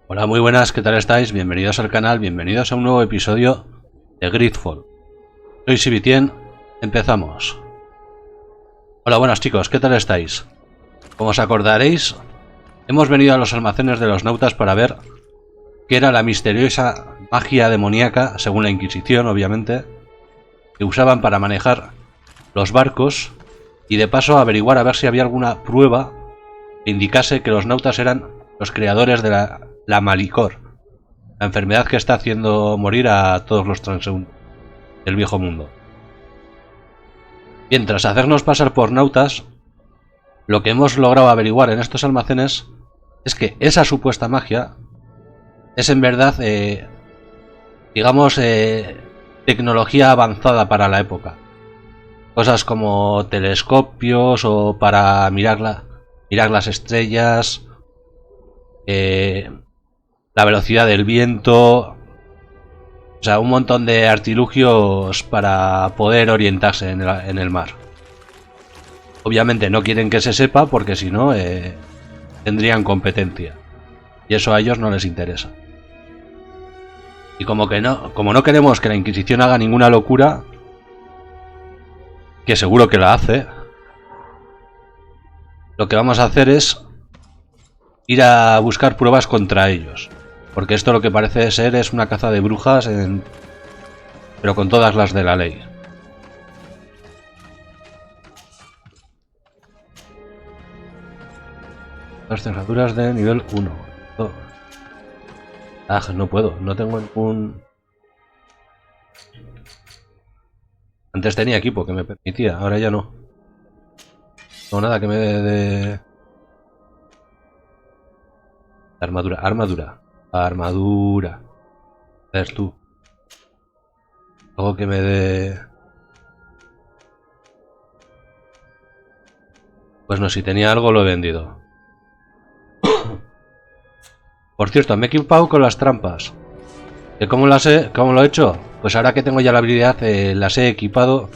Hola, muy buenas, ¿qué tal estáis? Bienvenidos al canal, bienvenidos a un nuevo episodio de Greedfall. Soy XVII, empezamos. Hola, buenas chicos, ¿qué tal estáis? Como os acordaréis, hemos venido a los almacenes de los nautas para ver qué era la misteriosa magia demoníaca, según la Inquisición, obviamente, que usaban para manejar los barcos y de paso averiguar a ver si había alguna prueba que indicase que los nautas eran los creadores de la malicor, la enfermedad que está haciendo morir a todos los transeúntes del viejo mundo. Bien, tras hacernos pasar por nautas, lo que hemos logrado averiguar en estos almacenes es que esa supuesta magia es en verdad, digamos, tecnología avanzada para la época. Cosas como telescopios o para mirar las estrellas, la velocidad del viento. O sea, un montón de artilugios para poder orientarse en el mar. Obviamente no quieren que se sepa porque si no tendrían competencia. Y eso a ellos no les interesa. Y como no queremos que la Inquisición haga ninguna locura, que seguro que la hace, lo que vamos a hacer es ir a buscar pruebas contra ellos. Porque esto lo que parece ser es una caza de brujas, pero con todas las de la ley. Las cerraduras de nivel 1. Ah, no puedo, no tengo ningún... Antes tenía equipo que me permitía, ahora ya no. No, nada que me dé de... Armadura. A ver tú. Algo que me dé... Pues no, si tenía algo lo he vendido. Por cierto, me he equipado con las trampas. ¿Cómo lo he hecho? Pues ahora que tengo ya la habilidad, las he equipado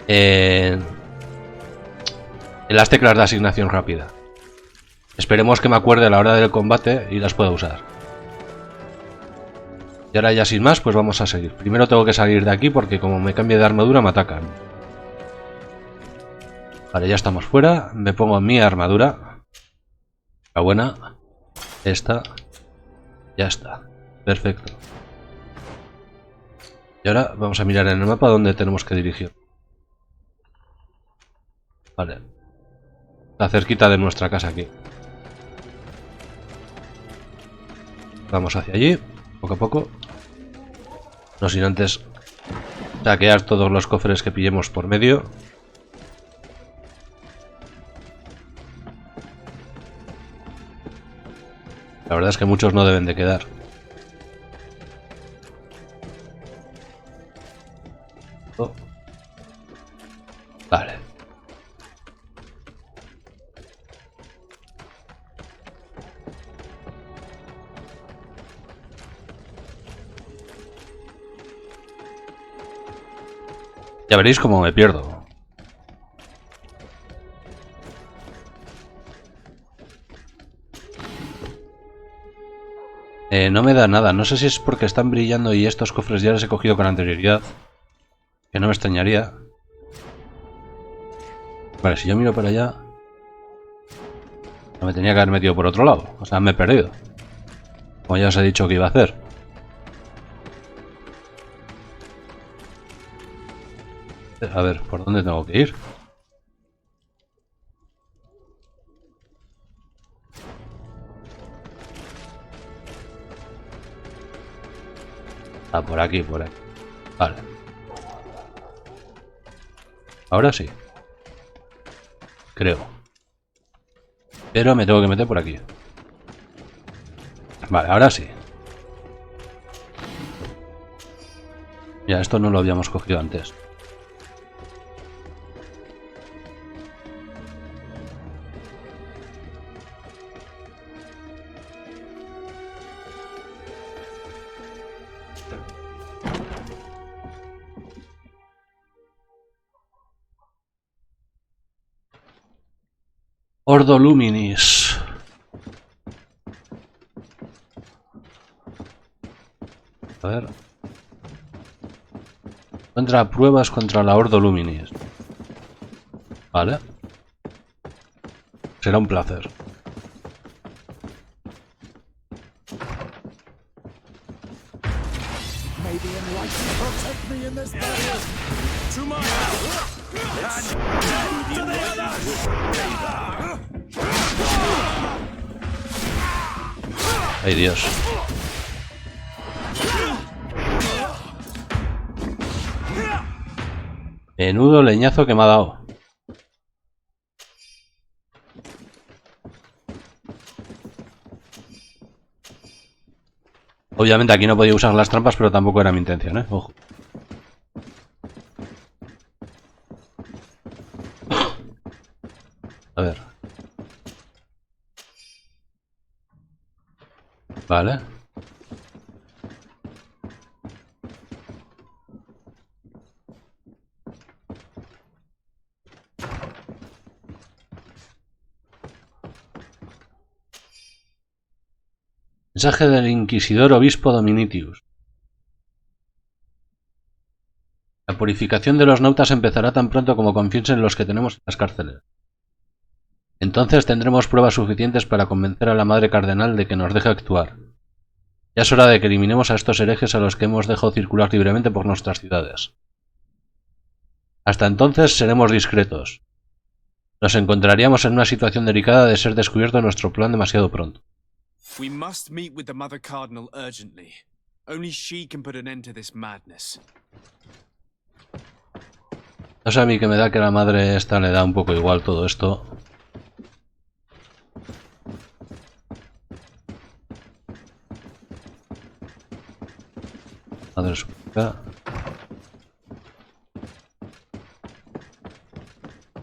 en las teclas de asignación rápida. Esperemos que me acuerde a la hora del combate y las pueda usar. Y ahora ya sin más, pues vamos a seguir. Primero tengo que salir de aquí porque como me cambie de armadura me atacan. Vale, ya estamos fuera. Me pongo mi armadura. La buena. Esta. Ya está. Perfecto. Y ahora vamos a mirar en el mapa dónde tenemos que dirigir. Vale. Está cerquita de nuestra casa aquí. Vamos hacia allí, poco a poco. No sin antes saquear todos los cofres que pillemos por medio. La verdad es que muchos no deben de quedar. Oh. Vale. Ya veréis cómo me pierdo. No me da nada. No sé si es porque están brillando y estos cofres ya los he cogido con anterioridad. Que no me extrañaría. Vale, si yo miro para allá... No me tenía que haber metido por otro lado. O sea, me he perdido. Como ya os he dicho que iba a hacer. A ver, ¿por dónde tengo que ir? Ah, por aquí, por aquí. Vale. Ahora sí. Creo. Pero me tengo que meter por aquí. Vale, ahora sí. Ya, esto no lo habíamos cogido antes. Ordo Luminis. A ver. Encuentra pruebas contra la Ordo Luminis. Vale. Será un placer. Ay, Dios. Menudo leñazo que me ha dado. Obviamente aquí no podía usar las trampas, pero tampoco era mi intención, ¿eh? Ojo. A ver. Vale. Mensaje del inquisidor obispo Dominitius. La purificación de los nautas empezará tan pronto como confiesen los que tenemos en las cárceles. Entonces tendremos pruebas suficientes para convencer a la Madre Cardenal de que nos deje actuar. Ya es hora de que eliminemos a estos herejes a los que hemos dejado circular libremente por nuestras ciudades. Hasta entonces seremos discretos. Nos encontraríamos en una situación delicada de ser descubierto nuestro plan demasiado pronto. We must meet with the Mother Cardinal urgently. Only she can put an end to this madness. No sé a mí que me da que a la madre esta le da un poco igual todo esto. Madre suya.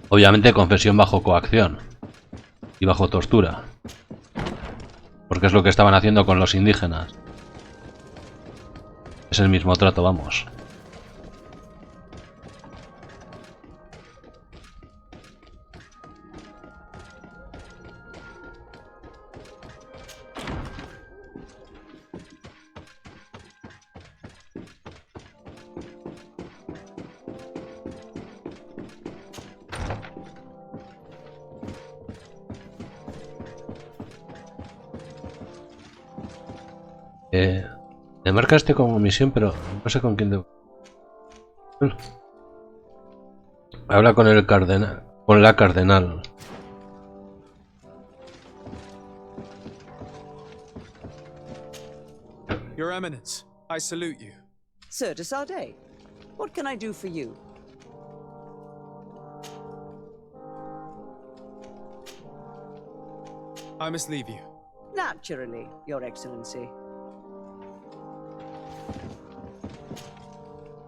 Obviamente confesión bajo coacción y bajo tortura. Porque es lo que estaban haciendo con los indígenas. Es el mismo trato, vamos. Me marca este como misión, pero no sé con quién debo. Habla con el cardenal, con la cardenal. Your Eminence, I salute you. Sir de Sardet, what can I do for you? I must leave you. Naturally, Your Excellency.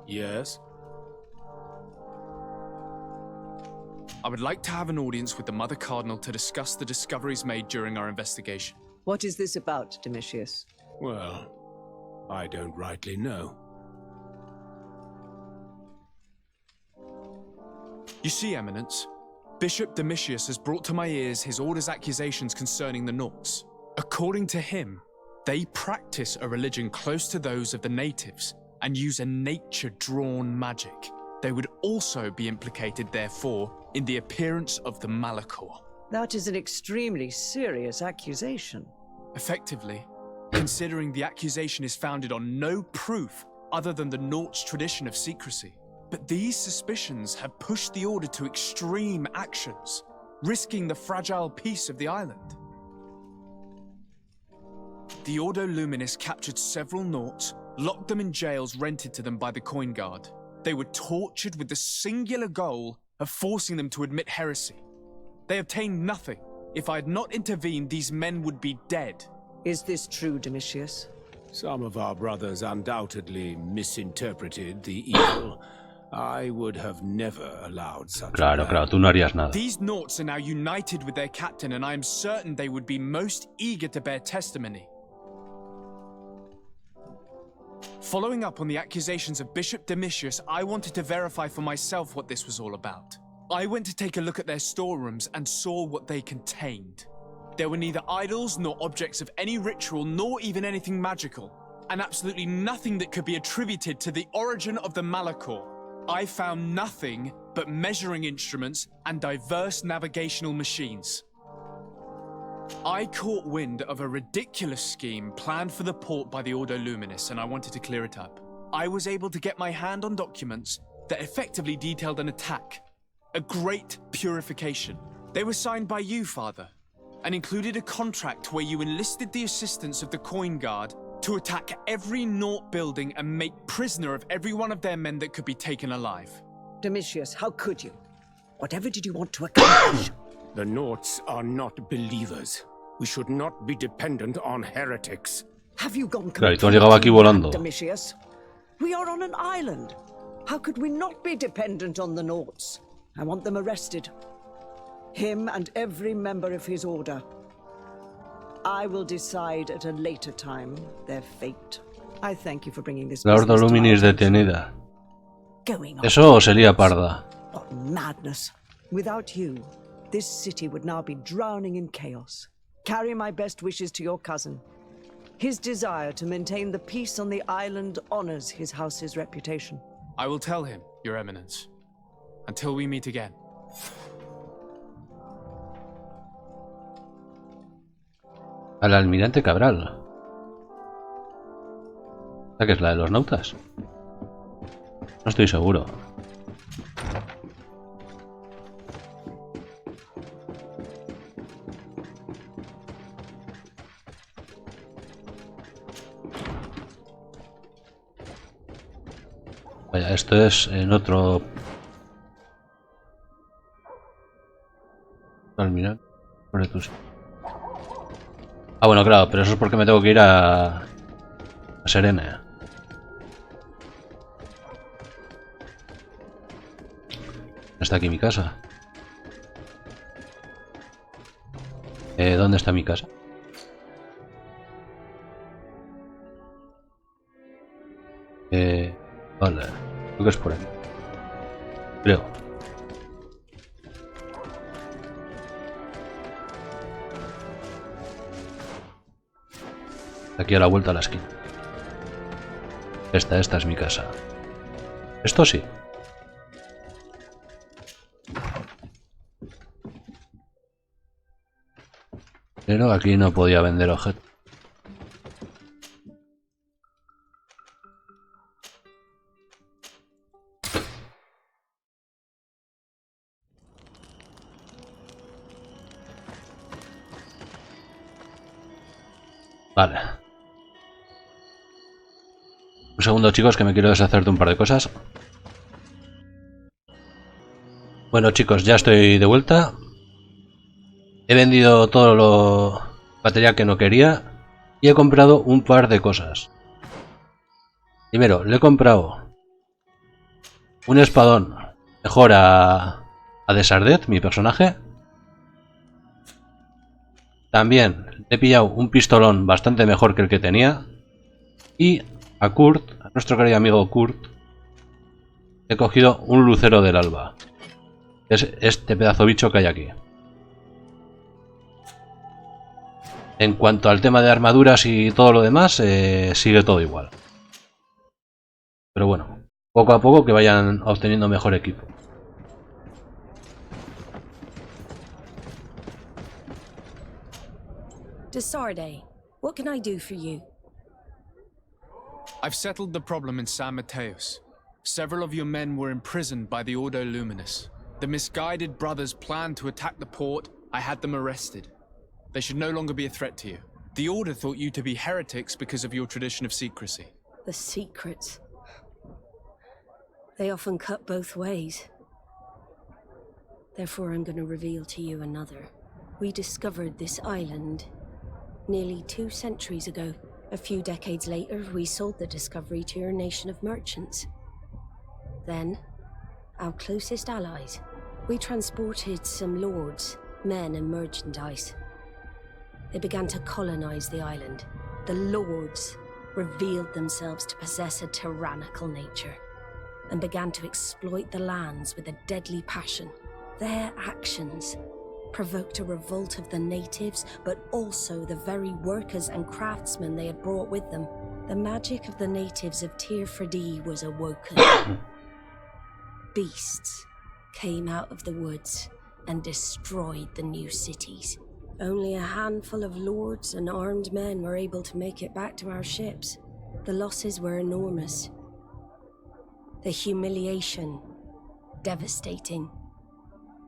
Yes? I would like to have an audience with the Mother Cardinal to discuss the discoveries made during our investigation. What is this about, Domitius? Well, I don't rightly know. You see, Eminence, Bishop Domitius has brought to my ears his order's accusations concerning the Nauts. According to him, they practice a religion close to those of the natives and use a nature-drawn magic. They would also be implicated, therefore, in the appearance of the Malachor. That is an extremely serious accusation. Effectively, considering the accusation is founded on no proof other than the Nauts' tradition of secrecy. But these suspicions have pushed the Order to extreme actions, risking the fragile peace of the island. The Ordo Luminis captured several Nauts, locked them in jails rented to them by the Coin Guard. They were tortured with the singular goal of forcing them to admit heresy. They obtained nothing. If I had not intervened, these men would be dead. Is this true, Domitius? Some of our brothers undoubtedly misinterpreted the evil. I would have never allowed such Claro, tú no harías nada. These Nauts are now united with their captain, and I am certain they would be most eager to bear testimony. Following up on the accusations of Bishop Domitius, I wanted to verify for myself what this was all about. I went to take a look at their storerooms and saw what they contained. There were neither idols nor objects of any ritual, nor even anything magical. and absolutely nothing that could be attributed to the origin of the Malachor. I found nothing but measuring instruments and diverse navigational machines. I caught wind of a ridiculous scheme planned for the port by the Ordo Luminis, and I wanted to clear it up. I was able to get my hand on documents that effectively detailed an attack, a great purification. They were signed by you, Father, and included a contract where you enlisted the assistance of the Coin Guard to attack every Naught building and make prisoner of every one of their men that could be taken alive. Domitius, how could you? Whatever did you want to accomplish? The Naughts are not believers. We should not be dependent on heretics. Have you gone Claro, y tú has llegado aquí volando. mad, Domitius? We are on an island. How could we not be dependent on the Naughts? I want them arrested. Him and every member of his order. I will decide at a later time their fate. I thank you for bringing this La Ordo business to my Luminis attention. detenida. Going on. Eso sería parda. What madness. Without you, this city would now be drowning in chaos. Carry my best wishes to your cousin. His desire to maintain the peace on the island honors his house's reputation. I will tell him, Your Eminence. Until we meet again. Al almirante Cabral. ¿Esta que es la de los nautas? No estoy seguro. Vaya, esto es en otro... Almirante. Ah, bueno, claro, pero eso es porque me tengo que ir a Serene. Está aquí mi casa. ¿Dónde está mi casa? Vale, creo que es por ahí. Creo. Aquí a la vuelta a la esquina. Esta es mi casa. Esto sí. Pero aquí no podía vender objetos. Vale. Un segundo, chicos, que me quiero deshacer de un par de cosas. Bueno, chicos, ya estoy de vuelta. He vendido todo lo material que no quería y he comprado un par de cosas. Primero, le he comprado un espadón mejor a Desardet, mi personaje. También le he pillado un pistolón bastante mejor que el que tenía. Y a Kurt, a nuestro querido amigo Kurt, he cogido un lucero del alba. Es este pedazo bicho que hay aquí. En cuanto al tema de armaduras y todo lo demás, sigue todo igual. Pero bueno, poco a poco que vayan obteniendo mejor equipo. Desarde, what can I do for you? I've settled the problem in San Mateos. Several of your men were imprisoned by the Ordo Luminis. The misguided brothers planned to attack the port. I had them arrested. They should no longer be a threat to you. The Order thought you to be heretics because of your tradition of secrecy. The secrets. They often cut both ways. Therefore, I'm going to reveal to you another. We discovered this island nearly 2 centuries ago. A few decades later, we sold the discovery to your nation of merchants. Then, our closest allies. We transported some lords, men and merchandise. They began to colonize the island. The lords revealed themselves to possess a tyrannical nature and began to exploit the lands with a deadly passion. Their actions provoked a revolt of the natives, but also the very workers and craftsmen they had brought with them. The magic of the natives of Tir Freddy was awoken. Beasts came out of the woods and destroyed the new cities. Only a handful of lords and armed men were able to make it back to our ships. The losses were enormous. The humiliation, devastating.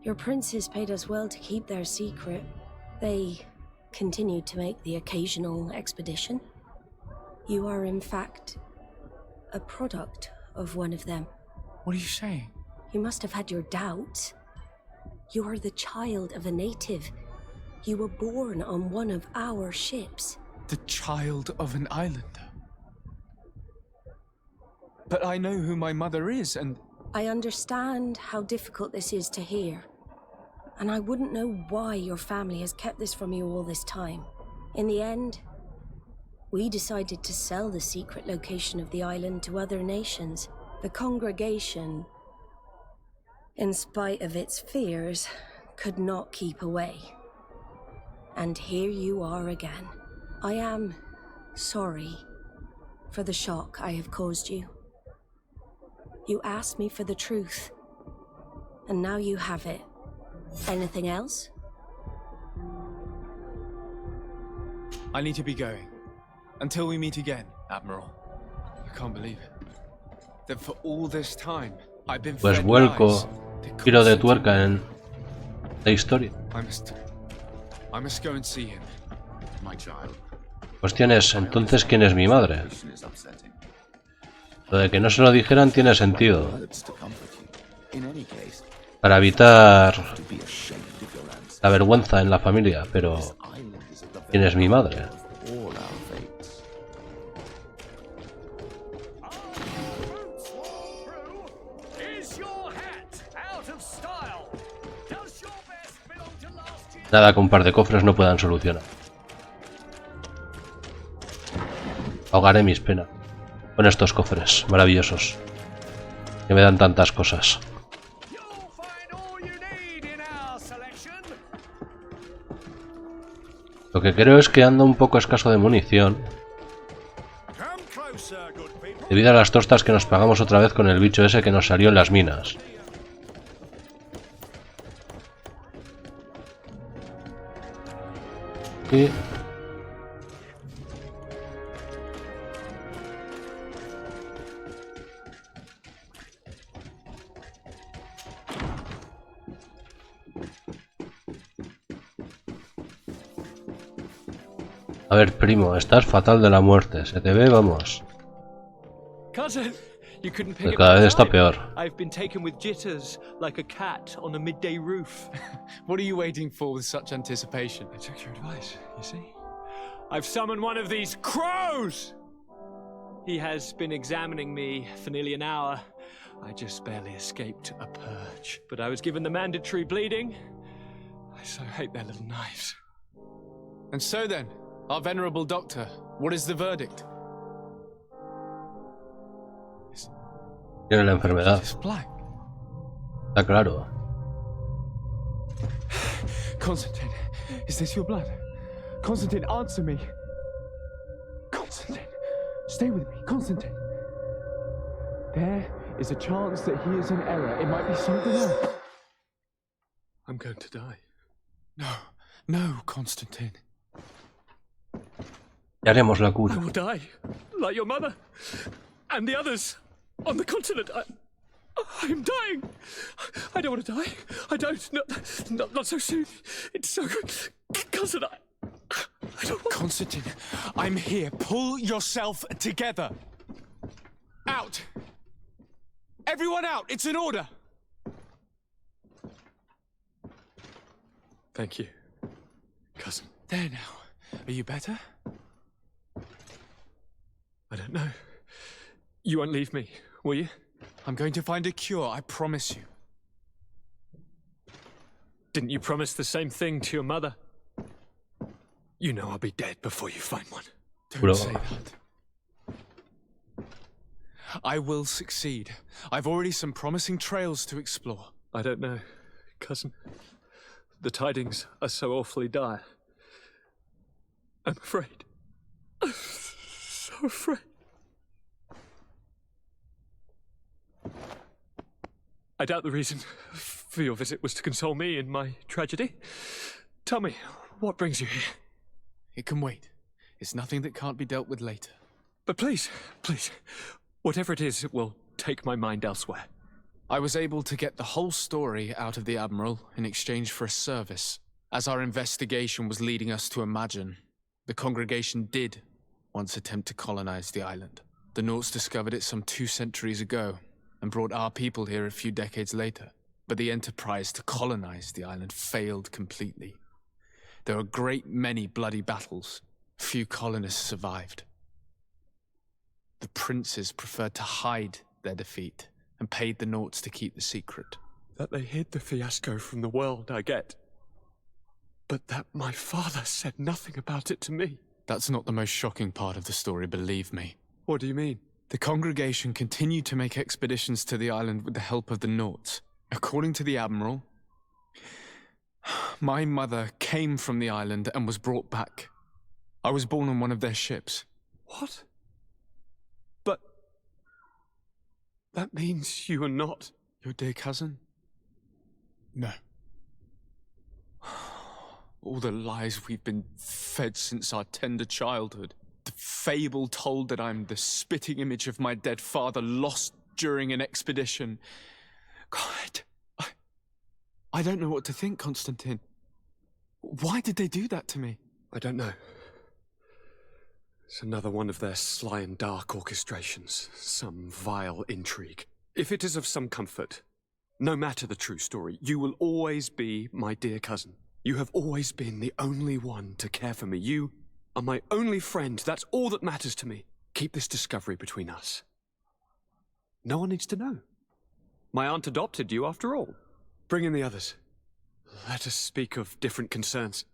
Your princes paid us well to keep their secret. They continued to make the occasional expedition. You are, in fact, a product of one of them. What are you saying? You must have had your doubts. You are the child of a native. You were born on one of our ships. The child of an islander? But I know who my mother is, and... I understand how difficult this is to hear. And I wouldn't know why your family has kept this from you all this time. In the end, we decided to sell the secret location of the island to other nations. The congregation, in spite of its fears, could not keep away. And here you are again. I am sorry for the shock I have caused you. You asked me for the truth, and now you have it. Anything else? I need to be going. Until we meet again, Admiral. I can't believe it. That for all this time, I've been Pues fed vuelco, lies. giro de tuerca en la historia. I must go and see him. My child. Cuestión es, entonces, ¿quién es mi madre? Lo de que no se lo dijeran tiene sentido. Para evitar la vergüenza en la familia, pero ¿quién es mi madre? Nada que un par de cofres no puedan solucionar. Ahogaré mis penas con estos cofres maravillosos que me dan tantas cosas. Lo que creo es que ando un poco escaso de munición debido a las tostas que nos pagamos otra vez con el bicho ese que nos salió en las minas. Y a ver, primo, estás fatal de la muerte. Se te ve, vamos. Cousin, you couldn't pick Que it cada vez up está right. peor. I've been taken with jitters like a cat on a midday roof. What are you waiting for with such anticipation? I took your advice, you see. I've summoned one of these crows! He has been examining me for nearly an hour. I just barely escaped a purge. But I was given the mandatory bleeding. I so hate their little knives. And so then, our venerable doctor, what is the verdict? Tiene la enfermedad. It's black. Está claro. Constantine, is this your blood? Constantine, answer me. Constantine, stay with me. Constantine. There is a chance that he is in error. It might be something else. I'm going to die. No, Constantine. Ya haremos la I cura. will die, like your mother and the others on the continent. I'm dying. I don't want to die. I don't. Not so soon. It's so good. Cousin, I don't want... Constantine, I'm here. Pull yourself together. Out. Everyone out. It's an order. Thank you, cousin. There now. Are you better? I don't know. You won't leave me, will you? I'm going to find a cure, I promise you. Didn't you promise the same thing to your mother? You know I'll be dead before you find one. Don't say that. I will succeed. I've already some promising trails to explore. I don't know, cousin. The tidings are so awfully dire. I'm afraid. I'm so afraid. I doubt the reason for your visit was to console me in my tragedy. Tell me, what brings you here? It can wait. It's nothing that can't be dealt with later. But please, whatever it is, it will take my mind elsewhere. I was able to get the whole story out of the Admiral in exchange for a service. As our investigation was leading us to imagine, the congregation did once attempt to colonize the island. The Nauts discovered it some 2 centuries ago and brought our people here a few decades later. But the enterprise to colonize the island failed completely. There were a great many bloody battles. Few colonists survived. The princes preferred to hide their defeat and paid the Nauts to keep the secret. That they hid the fiasco from the world, I get. But that my father said nothing about it to me. That's not the most shocking part of the story, believe me. What do you mean? The congregation continued to make expeditions to the island with the help of the Nauts. According to the Admiral, my mother came from the island and was brought back. I was born on one of their ships. What? But that means you are not your dear cousin? No. All the lies we've been fed since our tender childhood. The fable told that I'm the spitting image of my dead father lost during an expedition. God, I don't know what to think, Constantine. Why did they do that to me? I don't know. It's another one of their sly and dark orchestrations. Some vile intrigue. If it is of some comfort, no matter the true story, you will always be my dear cousin. You have always been the only one to care for me. You are my only friend. That's all that matters to me. Keep this discovery between us. No one needs to know. My aunt adopted you after all. Bring in the others. Let us speak of different concerns.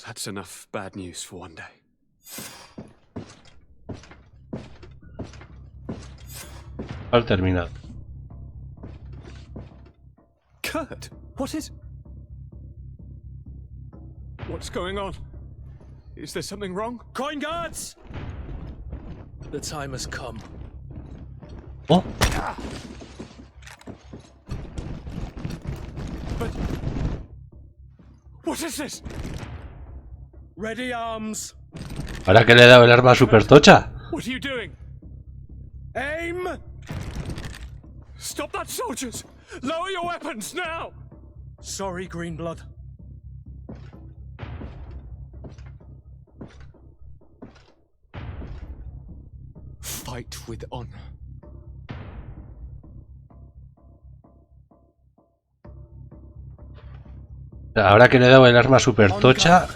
That's enough bad news for one day. Al terminar. Kurt, what is... What's going on? Is there something wrong? Coin guards! The time has come. Oh, But... What is this? Ready arms. ¿ahora que le he dado el arma super tocha? What are you doing? Aim! Stop that, soldiers! Lower your weapons, now! Sorry, Greenblood. Fight with honor. Ahora que le he dado el arma super tocha,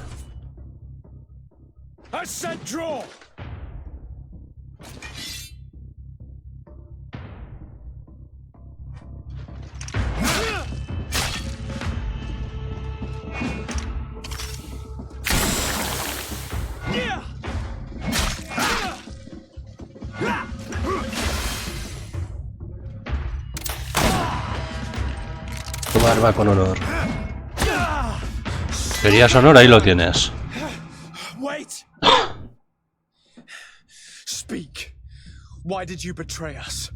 I said draw! toma arma con honor. Querías honor, ahí lo tienes. Wait! Speak. Why did you betray us?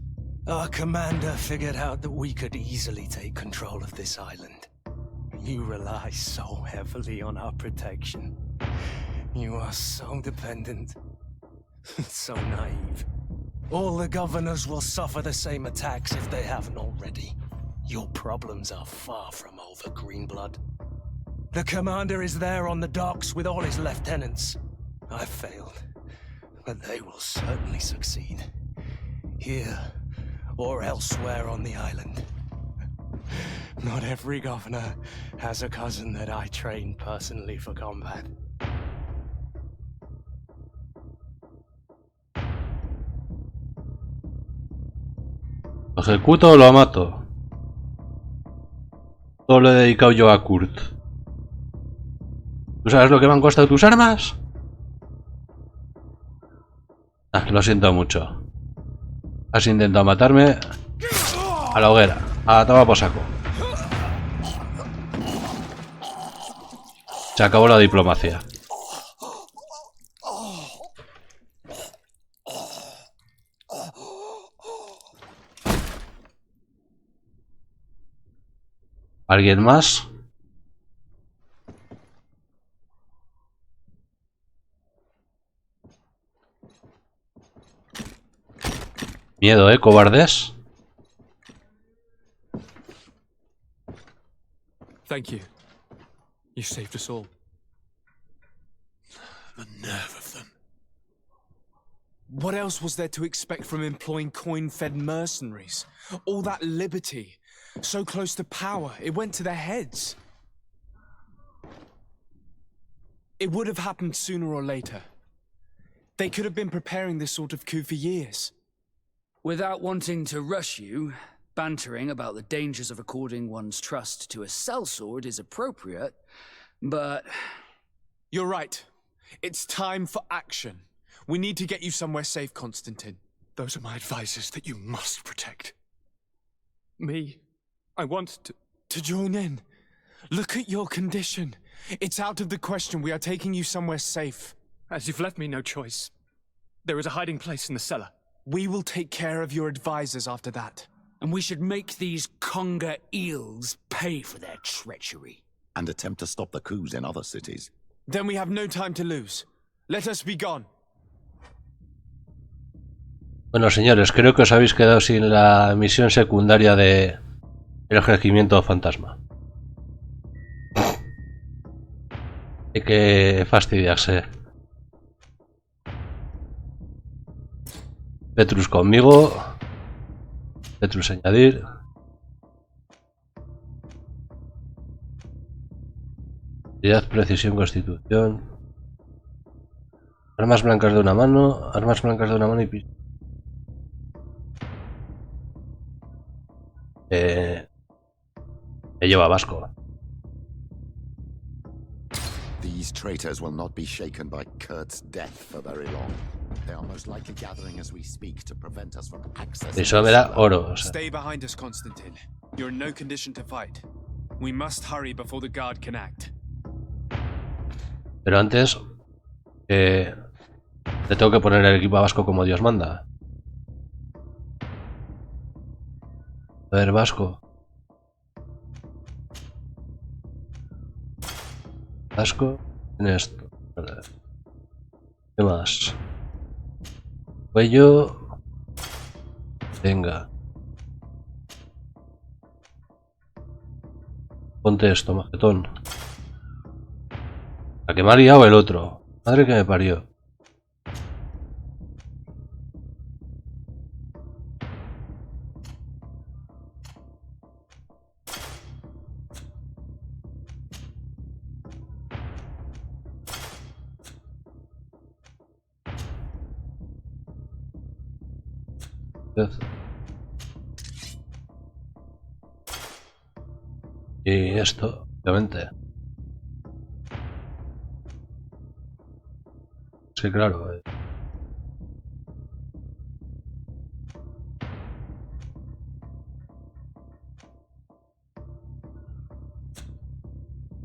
Our commander figured out that we could easily take control of this island. You rely so heavily on our protection. You are so dependent. So naive. All the governors will suffer the same attacks if they haven't already. Your problems are far from over, Greenblood. The commander is there on the docks with all his lieutenants. I failed, but they will certainly succeed. Here, or elsewhere on the island. Not every governor has a cousin that I trained personally for combat. ¿Lo ejecuto o lo mato? Todo lo he dedicado yo a Kurt. ¿Tú sabes lo que me han costado tus armas? Ah, lo siento mucho. Has intentado matarme. A la hoguera. A tomar por saco. Se acabó la diplomacia. ¿Alguien más? Miedo, cobardes. Thank you. You saved us all. The nerve of them. What else was there to expect from employing coin-fed mercenaries? All that liberty, so close to power, it went to their heads. It would have happened sooner or later. They could have been preparing this sort of coup for years. Without wanting to rush you, bantering about the dangers of according one's trust to a sellsword is appropriate, but... You're right. It's time for action. We need to get you somewhere safe, Constantine. Those are my advisors that you must protect. Me? I want to join in. Look at your condition. It's out of the question. We are taking you somewhere safe. As you've left me no choice. There is a hiding place in the cellar. We will take care of your advisors after that. And we should make these conger eels pay for their treachery. And attempt to stop the coups in other cities. Then we have no time to lose. Let us be gone. Bueno, señores, creo que os habéis quedado sin la misión secundaria de el regimiento fantasma. Hay que fastidiarse. Petrus conmigo. Petrus añadir. Precisión, constitución. Armas blancas de una mano. Armas blancas de una mano y piso. Me lleva vasco. These traitors will not be shaken by Kurt's death for very long. They are most likely gathering as we speak to prevent us from accessing. Eso me da oro. O sea. Stay behind us, Constantine. You're in no condition to fight. We must hurry before the guard can act. Pero antes le tengo que poner el equipo a vasco como Dios manda. A ver, vasco. Vasco en esto. ¿Qué más? Cuello. Venga. Ponte esto, majetón. ¿La que me ha liado el otro? Madre que me parió. Y esto, obviamente. Sí, claro.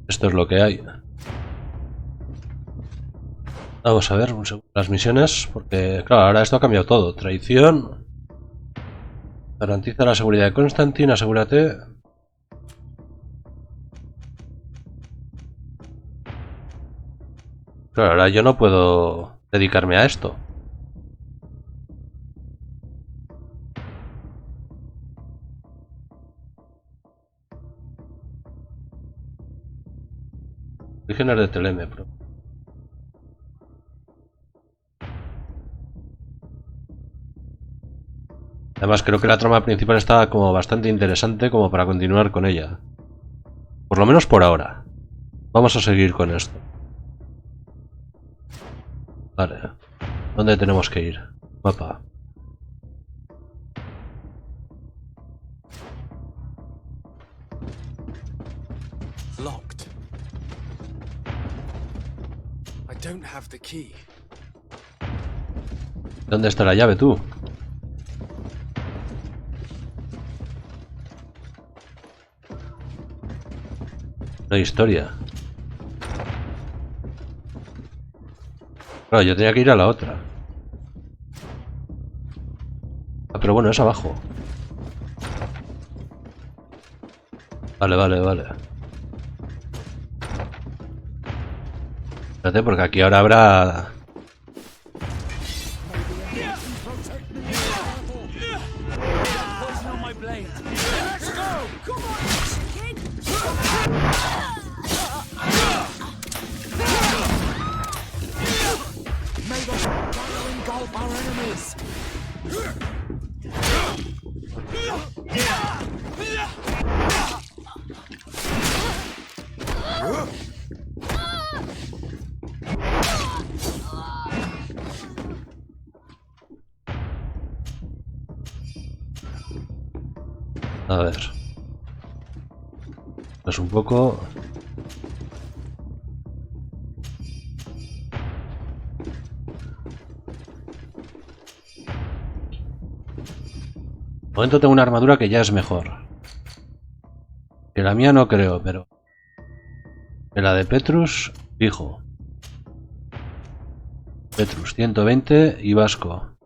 Esto es lo que hay. Vamos a ver un segundo las misiones, porque claro, ahora esto ha cambiado todo. Traición. Garantiza la seguridad de Constantine, asegúrate. Claro, ahora yo no puedo dedicarme a esto. Orígenes de Teleme, pero... Además creo que la trama principal está como bastante interesante como para continuar con ella. Por lo menos por ahora. Vamos a seguir con esto. Vale. ¿Dónde tenemos que ir? Mapa. Locked. I don't have the key. ¿Dónde está la llave tú? No hay historia. Claro, yo tenía que ir a la otra. Ah, pero bueno, es abajo. Vale, vale, vale. Espérate, porque aquí ahora habrá... A ver. Es un poco... De momento tengo una armadura que ya es mejor. Que la mía no creo, pero... Que la de Petrus, fijo. Petrus, 120 y Vasco.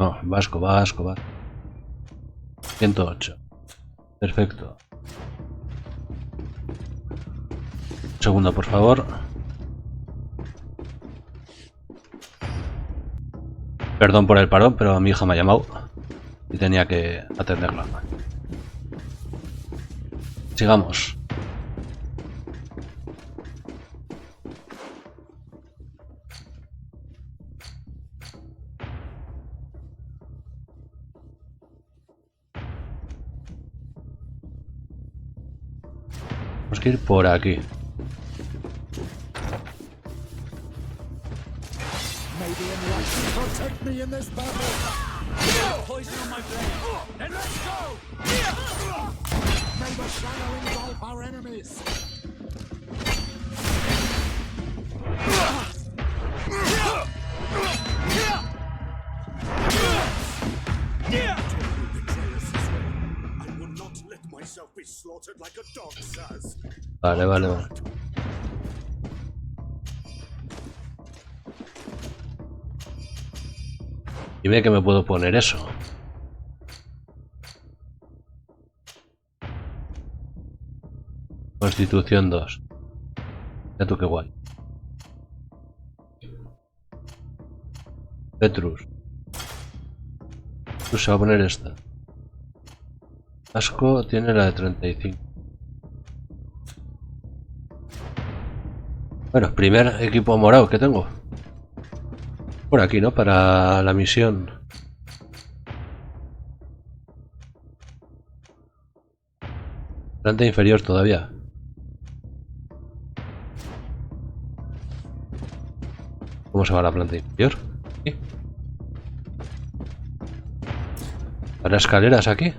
No, Vasco. 108. Perfecto. Un segundo, por favor. Perdón por el parón, pero mi hija me ha llamado y tenía que atenderla. Sigamos. Tenemos que ir por aquí. Vale, vale, vale. Dime que me puedo poner eso. Constitución 2. Ya tú qué guay. Petrus. Tú se va a poner esta. Asco tiene la de 35. Bueno, primer equipo morado que tengo. Por aquí, ¿no? Para la misión. Planta inferior todavía. ¿Cómo se va la planta inferior? ¿Sí? ¿Para escaleras aquí?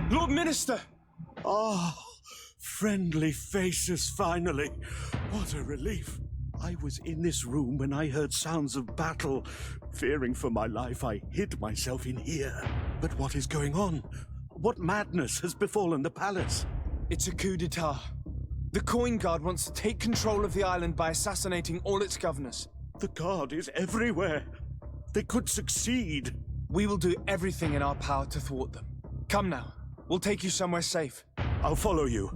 Lord Minister! Ah, friendly faces finally. What a relief. I was in this room when I heard sounds of battle. Fearing for my life, I hid myself in here. But what is going on? What madness has befallen the palace? It's a coup d'etat. The Coin Guard wants to take control of the island by assassinating all its governors. The Guard is everywhere. They could succeed. We will do everything in our power to thwart them. Come now. We'll take you somewhere safe. I'll follow you.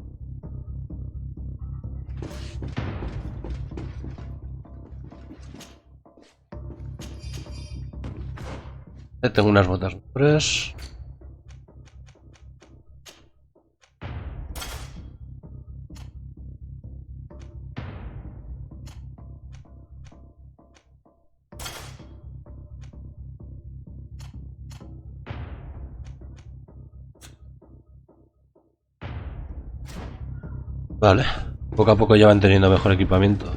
Tengo unas botas mejores. Vale, poco a poco ya van teniendo mejor equipamiento.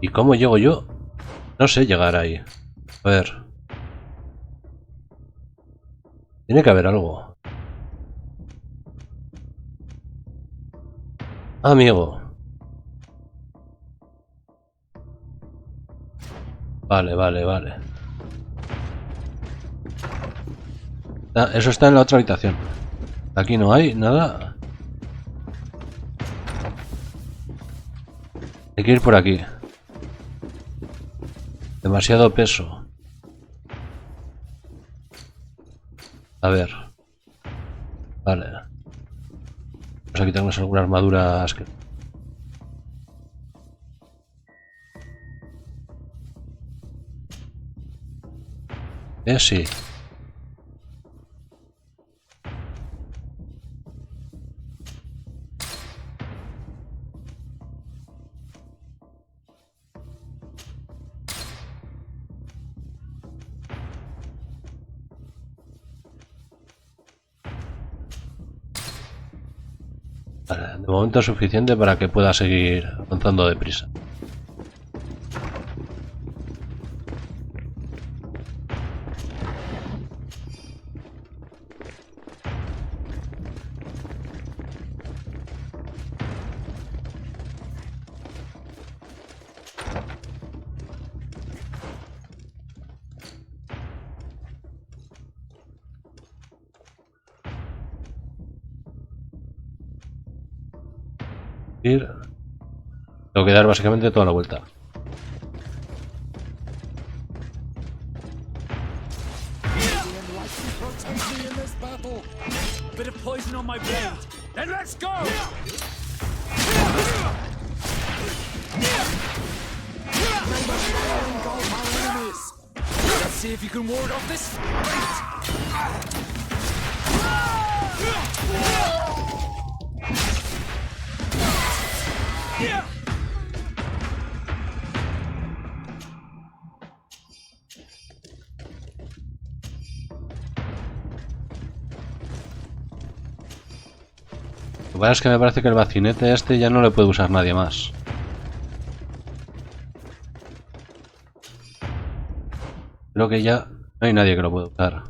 ¿Y cómo llego yo? No sé llegar ahí. A ver. Tiene que haber algo. amigo. Vale, vale, vale. Ah, eso está en la otra habitación. Aquí no hay nada. Hay que ir por aquí. Demasiado peso. A ver. Vale. Pues aquí tenemos alguna armadura que... sí. Vale, de momento es suficiente para que pueda seguir avanzando deprisa. Tengo que dar básicamente toda la vuelta. Lo que pasa es que me parece que el bacinete este ya no le puede usar nadie más. Creo que ya no hay nadie que lo pueda usar.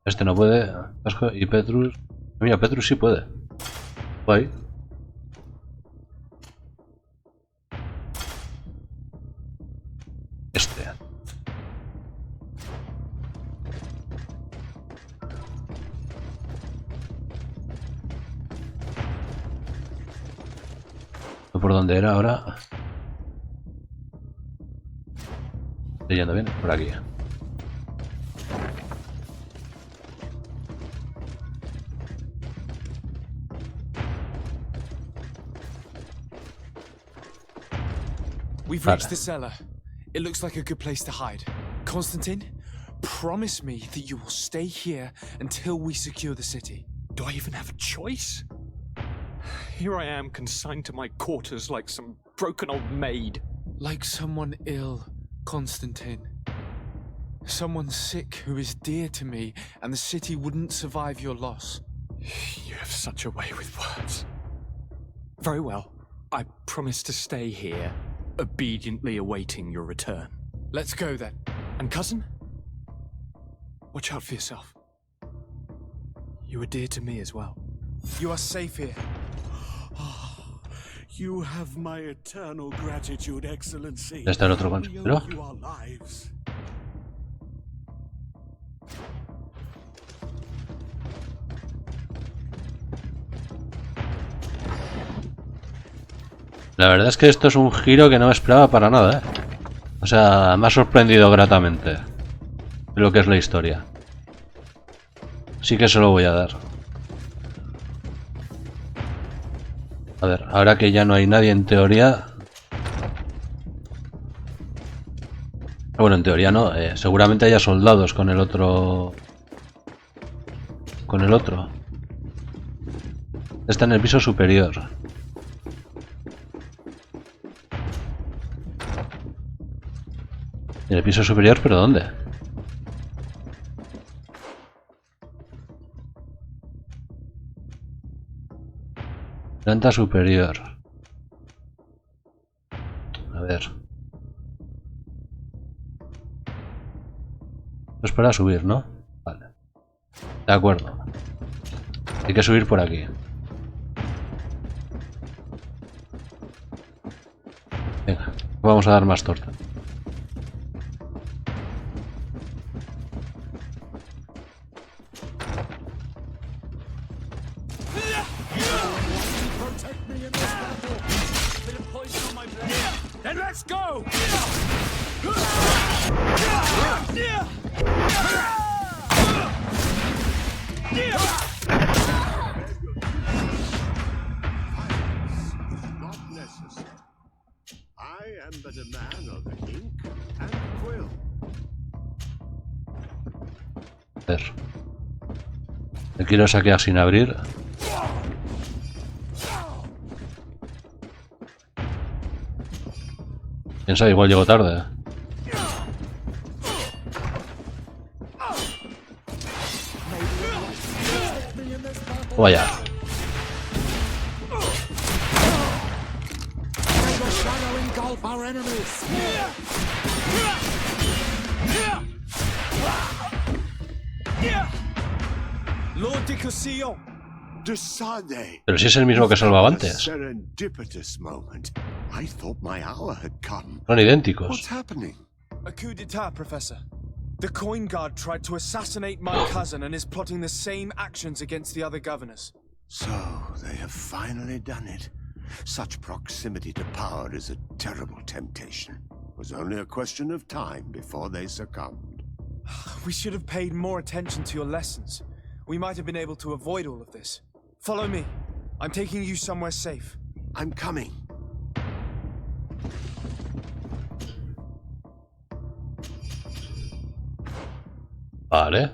Este no puede. Y Petrus. Mira, Petrus sí puede. Guay. Este. ¿Por dónde era ahora? Estoy yendo bien, por aquí. We've reached the cellar. It looks like a good place to hide. Constantine, promise me that you will stay here until we secure the city. Do I even have a choice? Here I am, consigned to my quarters like some broken old maid. Like someone ill, Constantine. Someone sick who is dear to me, and the city wouldn't survive your loss. You have such a way with words. Very well. I promise to stay here, obediently awaiting your return. Let's go then. And cousin? Watch out for yourself. You are dear to me as well. You are safe here. You have my eternal gratitude, Excellency. Está el otro consejero. La verdad es que esto es un giro que no me esperaba para nada, ¿eh? O sea, me ha sorprendido gratamente de lo que es la historia. Sí que se lo voy a dar. A ver, ahora que ya no hay nadie en teoría... Bueno, en teoría no, seguramente haya soldados con el otro... Con el otro. Está en el piso superior. ¿En el piso superior? ¿Pero dónde? Planta superior. A ver. Esto es para subir, ¿no? Vale. De acuerdo. Hay que subir por aquí. Venga, vamos a dar más torta. Then let's go! Not necessary. I am but a man of ink and quill. A ver. Aquí lo saqué sin abrir. Quién sabe, igual llego tarde. Vaya. Lord de Cosillon. Decide. Pero si es el mismo que salvaba antes. Serendipitous moment. I thought my hour had come. Son idénticos. What's happening? A coup d'etat, Professor. The coin guard tried to assassinate my cousin and is plotting the same actions against the other governors. So, they have finally done it. Such proximity to power is a terrible temptation. It was only a question of time before they succumbed. We should have paid more attention to your lessons. We might have been able to avoid all of this. Follow me. I'm taking you somewhere safe. I'm coming. Vale.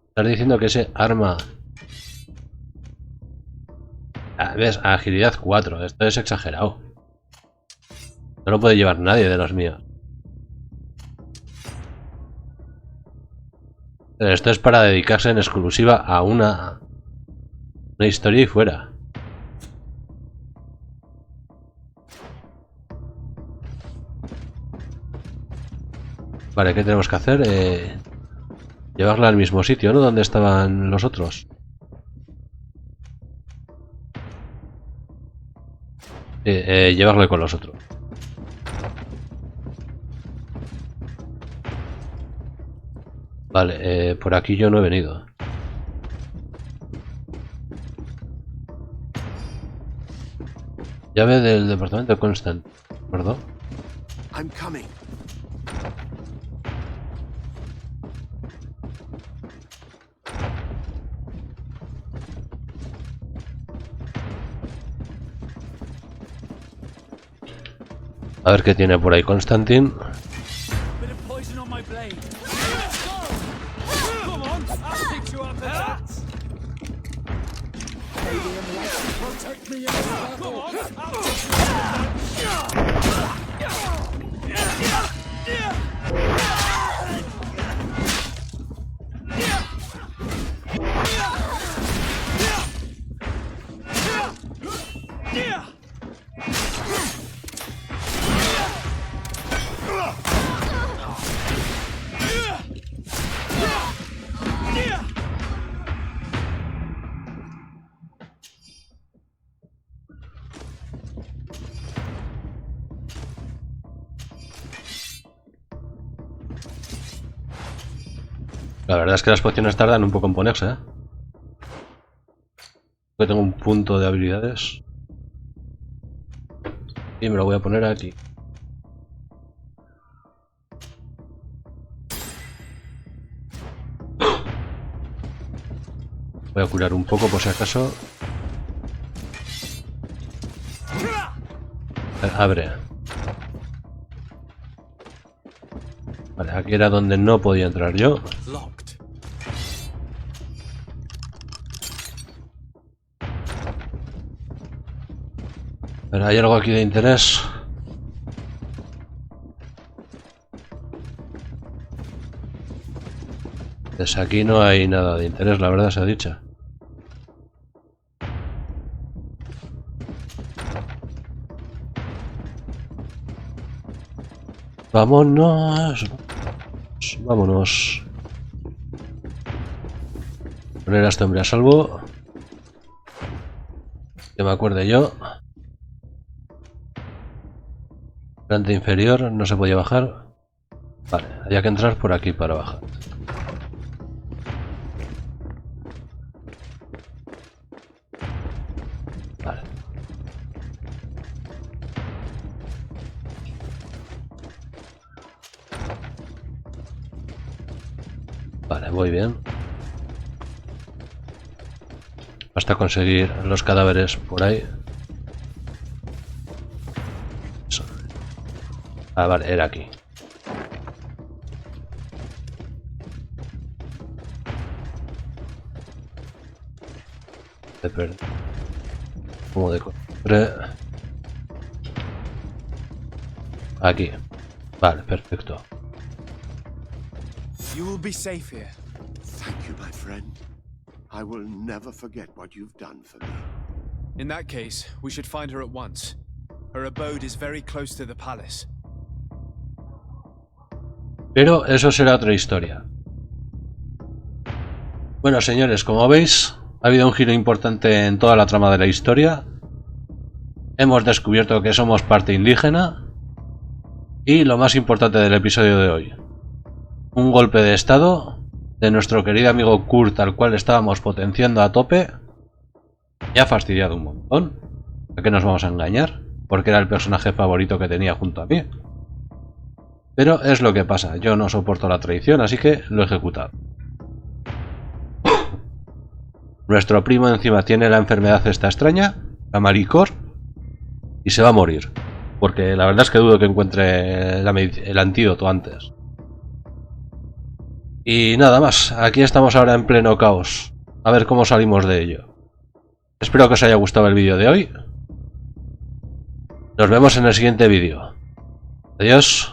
Estás diciendo que ese arma... ¿Ves? Agilidad 4. Esto es exagerado. No lo puede llevar nadie de los míos. Pero esto es para dedicarse en exclusiva a una historia y fuera. Vale, ¿qué tenemos que hacer? Llevarla al mismo sitio, ¿no? Donde estaban los otros. Llevarle con los otros. Vale, por aquí yo no he venido. Llave del departamento Constant, ¿verdad? I'm coming. A ver qué tiene por ahí Constantine. La verdad es que las pociones tardan un poco en ponerse, ¿eh? Yo tengo un punto de habilidades. Y me lo voy a poner aquí. Voy a curar un poco por si acaso. Abre. Vale, aquí era donde no podía entrar yo. Pero hay algo aquí de interés. Pues aquí no hay nada de interés, la verdad se ha dicho. Vámonos. Vámonos. Poner a este hombre a salvo. Que me acuerde yo. Planta inferior, no se podía bajar. Vale, había que entrar por aquí para bajar. Vale. Vale, muy bien. Basta conseguir los cadáveres por ahí. Eso. Ah, vale, era aquí. Como de costumbre. Aquí. Vale, perfecto. You will be safe here. Thank you, my friend. I will never forget what you've done for me. In that case, we should find her at once. Her abode is very close to the palace. Pero eso será otra historia. Bueno, señores, como veis, ha habido un giro importante en toda la trama de la historia. Hemos descubierto que somos parte indígena. Y lo más importante del episodio de hoy. Un golpe de estado de nuestro querido amigo Kurt, al cual estábamos potenciando a tope. Me ha fastidiado un montón. ¿A qué nos vamos a engañar? Porque era el personaje favorito que tenía junto a mí. Pero es lo que pasa. Yo no soporto la traición, así que lo he ejecutado. Nuestro primo encima tiene la enfermedad esta extraña, la maricor, y se va a morir. Porque la verdad es que dudo que encuentre el antídoto antes. Y nada más, aquí estamos ahora en pleno caos. A ver cómo salimos de ello. Espero que os haya gustado el vídeo de hoy. Nos vemos en el siguiente vídeo. Adiós.